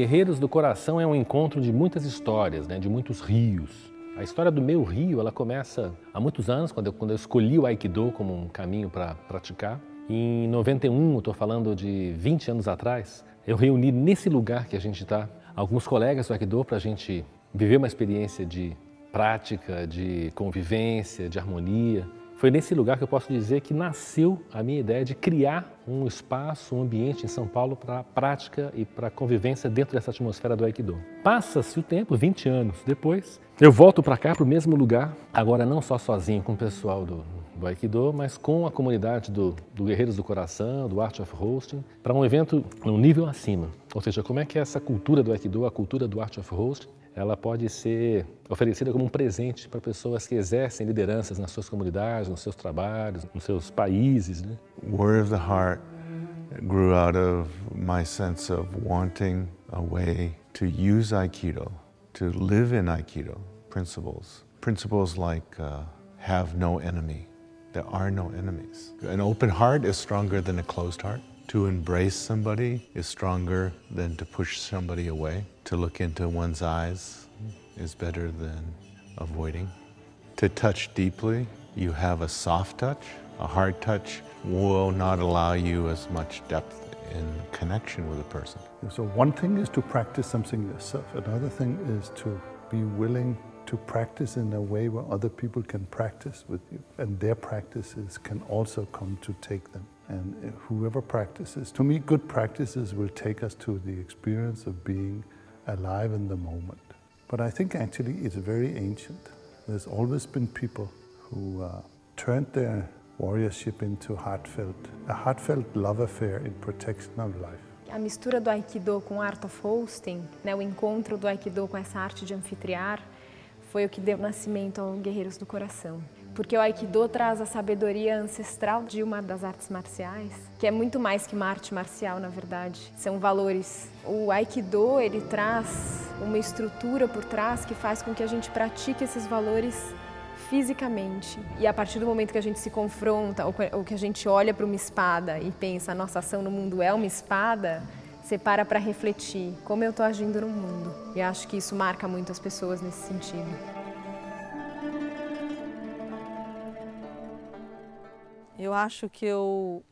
Guerreiros do Coração é um encontro de muitas histórias, né, de muitos rios. A história do meu rio, ela começa há muitos anos, quando eu escolhi o Aikido como um caminho para praticar. Em 91, estou falando de 20 anos atrás, eu reuni nesse lugar que a gente está alguns colegas do Aikido para a gente viver uma experiência de prática, de convivência, de harmonia. Foi nesse lugar que eu posso dizer que nasceu a minha ideia de criar um espaço, um ambiente em São Paulo para prática e para convivência dentro dessa atmosfera do Aikido. Passa-se o tempo, 20 anos depois, eu volto para cá, para o mesmo lugar, agora não só sozinho com o pessoal do Aikido, mas com a comunidade do Guerreiros do Coração, do Art of Hosting, para um evento num nível acima. Ou seja, como é que essa cultura do Aikido, a cultura do Art of Hosting, ela pode ser oferecida como um presente para pessoas que exercem lideranças nas suas comunidades, nos seus trabalhos, nos seus países, né? Warrior of the Heart grew out of my sense of wanting a way to use Aikido, to live in Aikido principles. Principles like have no enemy. There are no enemies. An open heart is stronger than a closed heart. To embrace somebody is stronger than to push somebody away. To look into one's eyes is better than avoiding. To touch deeply, you have a soft touch. A hard touch will not allow you as much depth in connection with a person. So one thing is to practice something yourself. Another thing is to be willing to practice in a way where other people can practice with you, and their practices can also come to take them. And whoever practices, to me, good practices will take us to the experience of being alive in the moment. But I think actually it's very ancient. There's always been people who turned their warriorship into a heartfelt love affair in protection of life. A mistura do Aikido com o Art of Hosting, né, o encontro do Aikido com essa arte de anfitriar, foi o que deu nascimento ao Guerreiros do Coração. Porque o Aikido traz a sabedoria ancestral de uma das artes marciais, que é muito mais que uma arte marcial, na verdade. São valores. O Aikido, ele traz uma estrutura por trás que faz com que a gente pratique esses valores fisicamente. E a partir do momento que a gente se confronta, ou que a gente olha para uma espada e pensa, a nossa ação no mundo é uma espada, você para refletir como eu estou agindo no mundo. E acho que isso marca muito as pessoas nesse sentido. Eu acho que eu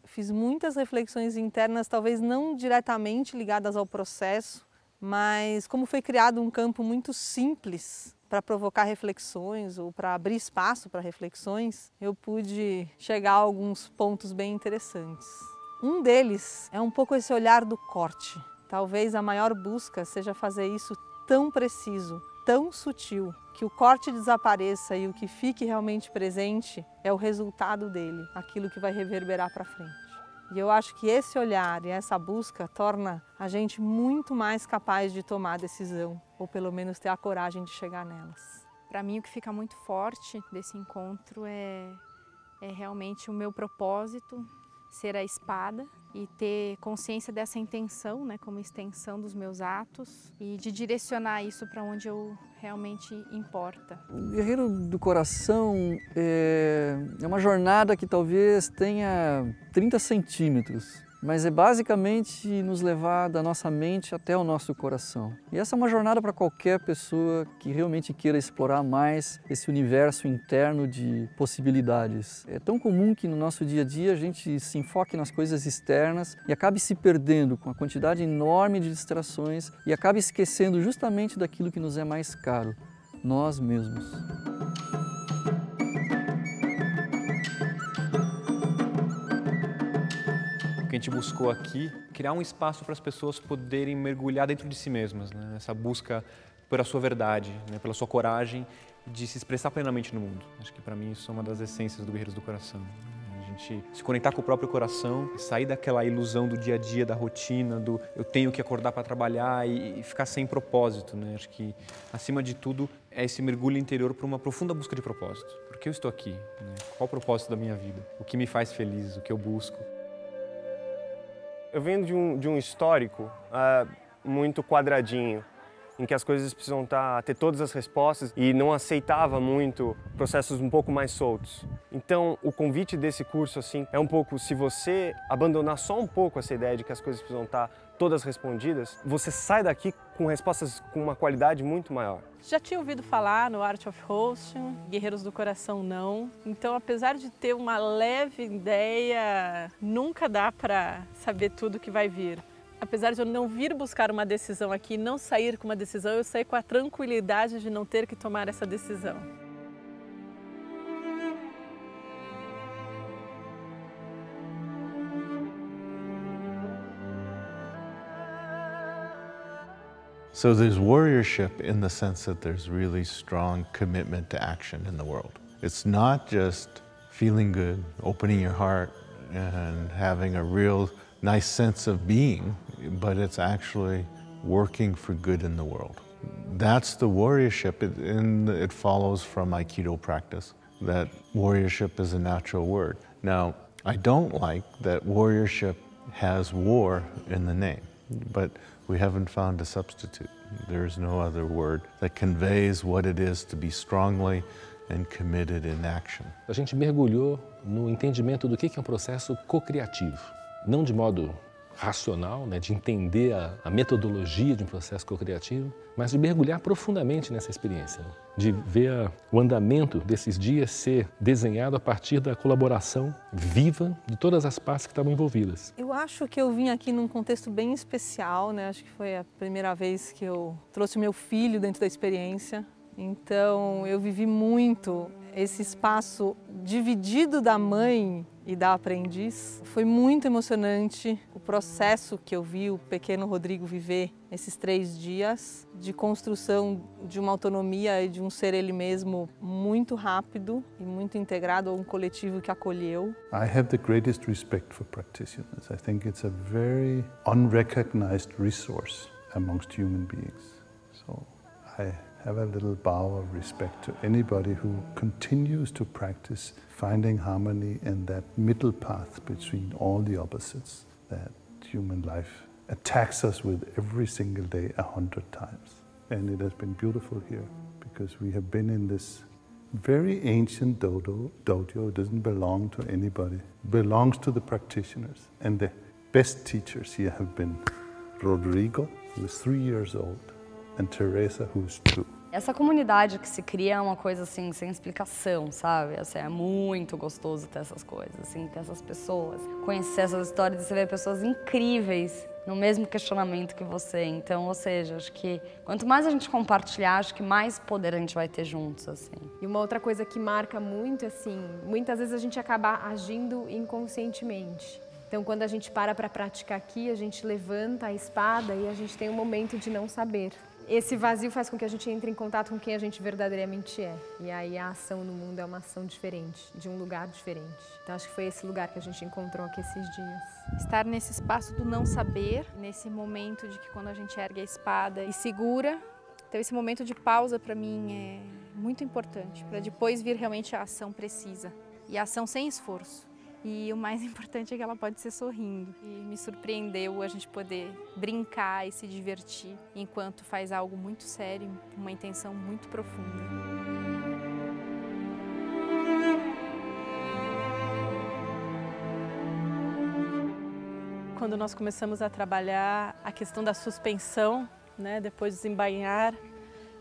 fiz muitas reflexões internas, talvez não diretamente ligadas ao processo, mas como foi criado um campo muito simples para provocar reflexões ou para abrir espaço para reflexões, eu pude chegar a alguns pontos bem interessantes. Um deles é um pouco esse olhar do corte. Talvez a maior busca seja fazer isso tão preciso, tão sutil, que o corte desapareça e o que fique realmente presente é o resultado dele, aquilo que vai reverberar para frente. E eu acho que esse olhar e essa busca torna a gente muito mais capaz de tomar a decisão, ou pelo menos ter a coragem de chegar nelas. Para mim, o que fica muito forte desse encontro é realmente o meu propósito, ser a espada e ter consciência dessa intenção, né, como extensão dos meus atos e de direcionar isso para onde eu realmente importa. O Guerreiro do Coração é uma jornada que talvez tenha 30 centímetros, mas é basicamente nos levar da nossa mente até o nosso coração. E essa é uma jornada para qualquer pessoa que realmente queira explorar mais esse universo interno de possibilidades. É tão comum que no nosso dia a dia a gente se enfoque nas coisas externas e acabe se perdendo com a quantidade enorme de distrações e acabe esquecendo justamente daquilo que nos é mais caro, nós mesmos. Que a gente buscou aqui, criar um espaço para as pessoas poderem mergulhar dentro de si mesmas, né? Essa busca pela sua verdade, né? Pela sua coragem de se expressar plenamente no mundo. Acho que para mim isso é uma das essências do Guerreiros do Coração. A gente se conectar com o próprio coração, sair daquela ilusão do dia a dia, da rotina, do eu tenho que acordar para trabalhar e ficar sem propósito, né? Acho que acima de tudo é esse mergulho interior para uma profunda busca de propósito. Por que eu estou aqui? Né? Qual o propósito da minha vida? O que me faz feliz? O que eu busco? Eu venho de um histórico muito quadradinho, em que as coisas precisam ter todas as respostas e não aceitava muito processos um pouco mais soltos. Então, o convite desse curso assim, é um pouco, se você abandonar só um pouco essa ideia de que as coisas precisam estar todas respondidas, você sai daqui com respostas com uma qualidade muito maior. Já tinha ouvido falar no Art of Hosting, Guerreiros do Coração não. Então, apesar de ter uma leve ideia, nunca dá para saber tudo que vai vir. Apesar de eu não vir buscar uma decisão aqui, não sair com uma decisão, eu saí com a tranquilidade de não ter que tomar essa decisão. So there's warriorship in the sense that there's really strong commitment to action in the world. It's not just feeling good, opening your heart, and having a real nice sense of being, but it's actually working for good in the world. That's the warriorship, and it follows from Aikido practice, that warriorship is a natural word. Now, I don't like that warriorship has war in the name, but we haven't found a substitute. There's no other word that conveys what it is to be strongly and committed in action. A gente mergulhou no entendimento do que é um processo co-criativo, não de modo racional, né, de entender a metodologia de um processo co-criativo, mas de mergulhar profundamente nessa experiência, né, de ver o andamento desses dias ser desenhado a partir da colaboração viva de todas as partes que estavam envolvidas. Eu acho que eu vim aqui num contexto bem especial, né? Acho que foi a primeira vez que eu trouxe meu filho dentro da experiência. Então, eu vivi muito esse espaço dividido da mãe e da aprendiz. Foi muito emocionante o processo que eu vi o pequeno Rodrigo viver esses 3 dias de construção de uma autonomia e de um ser ele mesmo muito rápido e muito integrado a um coletivo que acolheu. I have the greatest respect for practitioners. I think it's a very unrecognized resource amongst human beings. So I have a little bow of respect to anybody who continues to practice finding harmony in that middle path between all the opposites that human life attacks us with every single day 100 times. And it has been beautiful here because we have been in this very ancient dojo. It doesn't belong to anybody. It belongs to the practitioners. And the best teachers here have been Rodrigo, who is 3 years old, and Teresa, who's 2. Essa comunidade que se cria é uma coisa assim, sem explicação, sabe? Assim, é muito gostoso ter essas coisas, assim, ter essas pessoas, conhecer essas histórias e você ver pessoas incríveis no mesmo questionamento que você. Então, ou seja, acho que quanto mais a gente compartilhar, acho que mais poder a gente vai ter juntos, assim. E uma outra coisa que marca muito, assim, muitas vezes a gente acaba agindo inconscientemente. Então, quando a gente para praticar aqui, a gente levanta a espada e a gente tem um momento de não saber. Esse vazio faz com que a gente entre em contato com quem a gente verdadeiramente é. E aí a ação no mundo é uma ação diferente, de um lugar diferente. Então acho que foi esse lugar que a gente encontrou aqui esses dias. Estar nesse espaço do não saber, nesse momento de que quando a gente ergue a espada e segura, então esse momento de pausa para mim é muito importante, para depois vir realmente a ação precisa. E a ação sem esforço. E o mais importante é que ela pode ser sorrindo. E me surpreendeu a gente poder brincar e se divertir enquanto faz algo muito sério, uma intenção muito profunda. Quando nós começamos a trabalhar a questão da suspensão, né, depois de desembainhar,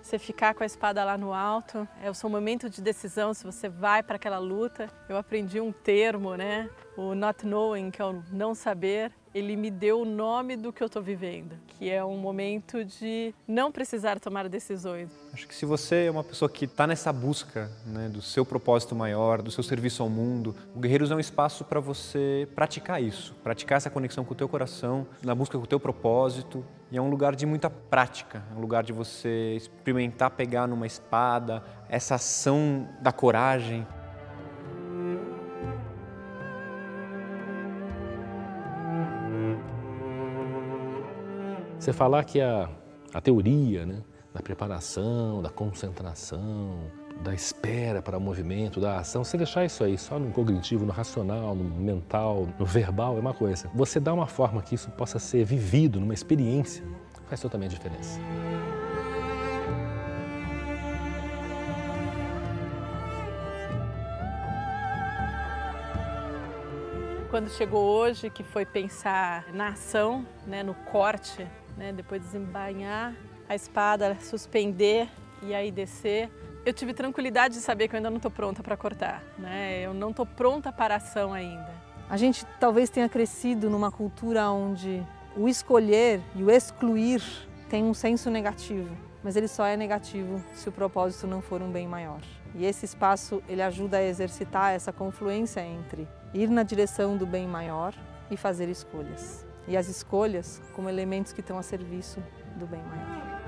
você ficar com a espada lá no alto, é o seu momento de decisão, se você vai para aquela luta. Eu aprendi um termo, né? O not knowing, que é o não saber. Ele me deu o nome do que eu estou vivendo, que é um momento de não precisar tomar decisões. Acho que se você é uma pessoa que está nessa busca, né, do seu propósito maior, do seu serviço ao mundo, o Guerreiros é um espaço para você praticar isso, praticar essa conexão com o teu coração, na busca com o teu propósito. E é um lugar de muita prática, é um lugar de você experimentar pegar numa espada, essa ação da coragem. Você falar que a teoria, né, da preparação, da concentração, da espera para o movimento, da ação, você deixar isso aí só no cognitivo, no racional, no mental, no verbal, é uma coisa. Você dá uma forma que isso possa ser vivido numa experiência, faz totalmente diferença. quando chegou hoje, que foi pensar na ação, né, no corte, né, depois desembainhar a espada, suspender e aí descer. Eu tive tranquilidade de saber que eu ainda não estou pronta para cortar, né? Eu não estou pronta para a ação ainda. A gente talvez tenha crescido numa cultura onde o escolher e o excluir tem um senso negativo, mas ele só é negativo se o propósito não for um bem maior. E esse espaço, ele ajuda a exercitar essa confluência entre ir na direção do bem maior e fazer escolhas. E as escolhas como elementos que estão a serviço do bem maior.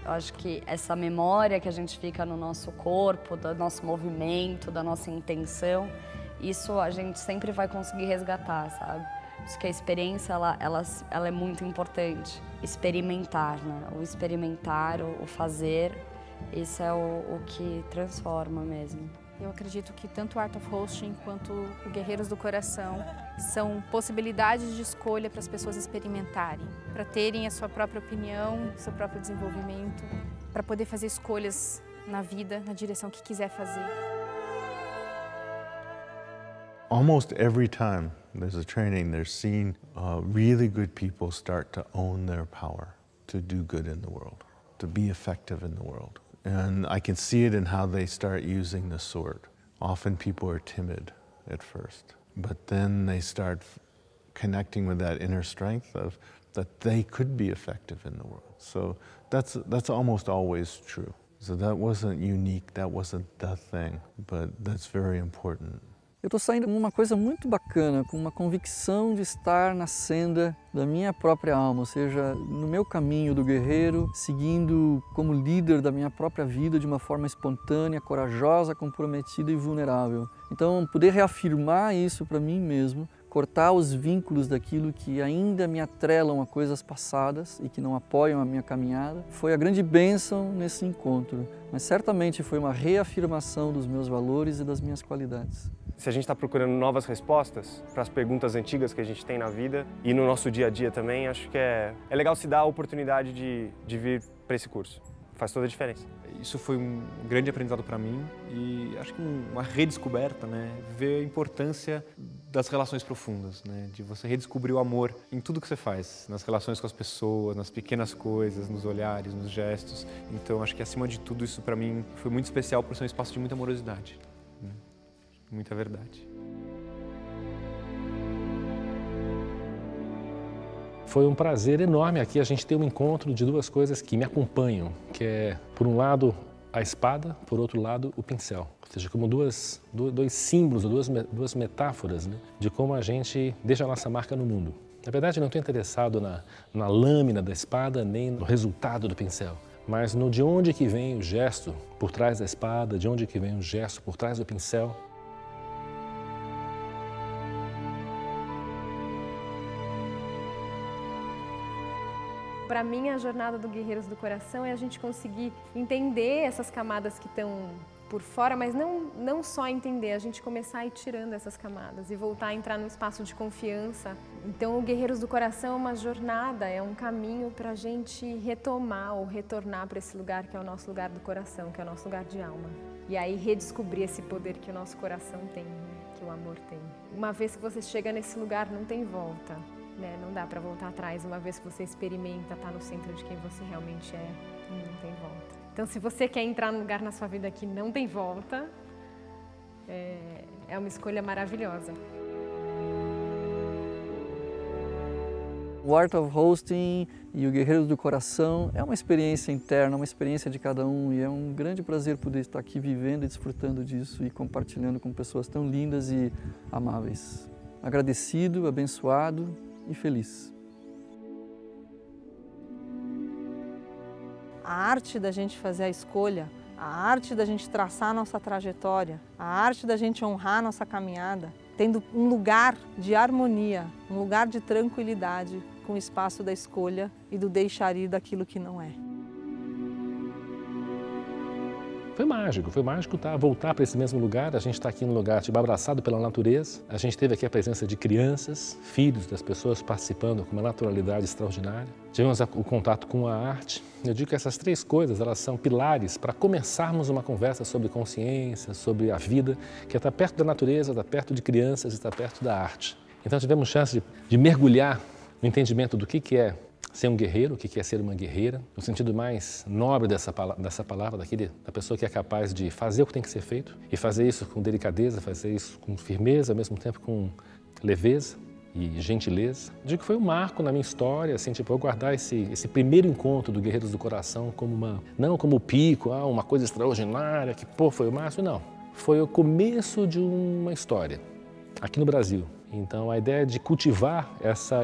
Eu acho que essa memória que a gente fica no nosso corpo, do nosso movimento, da nossa intenção, isso a gente sempre vai conseguir resgatar, sabe? Acho que a experiência, ela é muito importante. Experimentar, né? O experimentar, o fazer, isso é o que transforma mesmo. Eu acredito que tanto o Art of Hosting quanto o Guerreiros do Coração são possibilidades de escolha para as pessoas experimentarem, para terem a sua própria opinião, seu próprio desenvolvimento, para poder fazer escolhas na vida, na direção que quiser fazer. Almost every time there's a training, they're seeing really good people start to own their power, to do good in the world, to be effective in the world. And I can see it in how they start using the sword. Often people are timid at first, but then they start connecting with that inner strength of that they could be effective in the world. So that's almost always true. So that wasn't unique, that wasn't the thing, but that's very important. Eu estou saindo com uma coisa muito bacana, com uma convicção de estar na senda da minha própria alma, ou seja, no meu caminho do guerreiro, seguindo como líder da minha própria vida de uma forma espontânea, corajosa, comprometida e vulnerável. Então, poder reafirmar isso para mim mesmo, cortar os vínculos daquilo que ainda me atrelam a coisas passadas e que não apoiam a minha caminhada, foi a grande bênção nesse encontro, mas certamente foi uma reafirmação dos meus valores e das minhas qualidades. Se a gente está procurando novas respostas para as perguntas antigas que a gente tem na vida e no nosso dia a dia também, acho que é legal se dar a oportunidade de vir para esse curso. Faz toda a diferença. Isso foi um grande aprendizado para mim e acho que uma redescoberta, né? Ver a importância das relações profundas, né? De você redescobrir o amor em tudo que você faz, nas relações com as pessoas, nas pequenas coisas, nos olhares, nos gestos. Então acho que acima de tudo isso para mim foi muito especial por ser um espaço de muita amorosidade. Muita verdade. Foi um prazer enorme aqui a gente ter um encontro de duas coisas que me acompanham, que é, por um lado, a espada, por outro lado, o pincel. Ou seja, como dois símbolos, duas metáforas, né, de como a gente deixa a nossa marca no mundo. Na verdade, não estou interessado na lâmina da espada, nem no resultado do pincel, mas no de onde que vem o gesto por trás da espada, de onde que vem o gesto por trás do pincel. Para mim, a jornada do Guerreiros do Coração é a gente conseguir entender essas camadas que estão por fora, mas não só entender, a gente começar a ir tirando essas camadas e voltar a entrar num espaço de confiança. Então, o Guerreiros do Coração é uma jornada, é um caminho para a gente retomar ou retornar para esse lugar que é o nosso lugar do coração, que é o nosso lugar de alma. E aí redescobrir esse poder que o nosso coração tem, que o amor tem. Uma vez que você chega nesse lugar, não tem volta. Né? Não dá para voltar atrás, uma vez que você experimenta estar no centro de quem você realmente é, não tem volta. Então, se você quer entrar num lugar na sua vida que não tem volta, é uma escolha maravilhosa. O Art of Hosting e o Guerreiros do Coração é uma experiência interna, uma experiência de cada um, e é um grande prazer poder estar aqui vivendo e desfrutando disso e compartilhando com pessoas tão lindas e amáveis. Agradecido, abençoado e feliz. A arte da gente fazer a escolha, a arte da gente traçar a nossa trajetória, a arte da gente honrar a nossa caminhada, tendo um lugar de harmonia, um lugar de tranquilidade com o espaço da escolha e do deixar ir daquilo que não é. Foi mágico voltar para esse mesmo lugar. A gente está aqui no lugar, tipo, abraçado pela natureza. A gente teve aqui a presença de crianças, filhos das pessoas participando com uma naturalidade extraordinária. Tivemos o contato com a arte. Eu digo que essas 3 coisas, elas são pilares para começarmos uma conversa sobre consciência, sobre a vida, que é estar perto da natureza, estar perto de crianças e estar perto da arte. Então tivemos chance de mergulhar no entendimento do que é ser um guerreiro, o que é ser uma guerreira, no sentido mais nobre dessa palavra, da pessoa que é capaz de fazer o que tem que ser feito e fazer isso com delicadeza, fazer isso com firmeza, ao mesmo tempo com leveza e gentileza. Eu digo que foi um marco na minha história, assim, tipo, eu guardar esse primeiro encontro do Guerreiros do Coração como não como o pico, uma coisa extraordinária, que foi o máximo, não. Foi o começo de uma história aqui no Brasil. Então a ideia de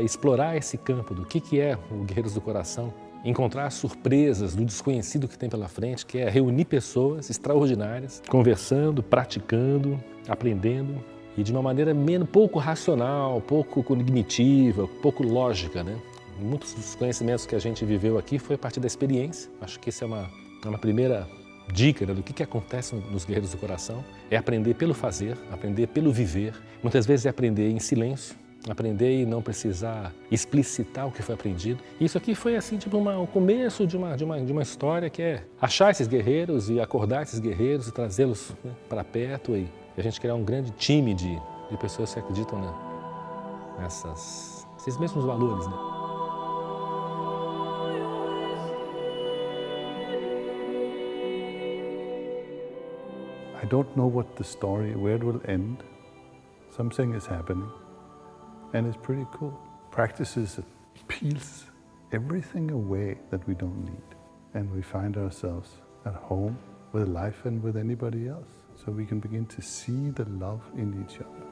explorar esse campo do que é o Guerreiros do Coração, encontrar surpresas do desconhecido que tem pela frente, que é reunir pessoas extraordinárias, conversando, praticando, aprendendo e de uma maneira pouco racional, pouco cognitiva, pouco lógica, né? Muitos dos conhecimentos que a gente viveu aqui foi a partir da experiência. Acho que isso é uma primeira dica, né, do que acontece nos Guerreiros do Coração, é aprender pelo fazer, aprender pelo viver. Muitas vezes é aprender em silêncio, aprender e não precisar explicitar o que foi aprendido. E isso aqui foi assim, tipo, o começo de uma história que é achar esses guerreiros e acordar esses guerreiros e trazê-los, né, para perto e a gente criar um grande time de pessoas que acreditam, né, nesses mesmos valores, né? I don't know where it will end. Something is happening, and it's pretty cool. Practices peels everything away that we don't need, and we find ourselves at home with life and with anybody else. So we can begin to see the love in each other.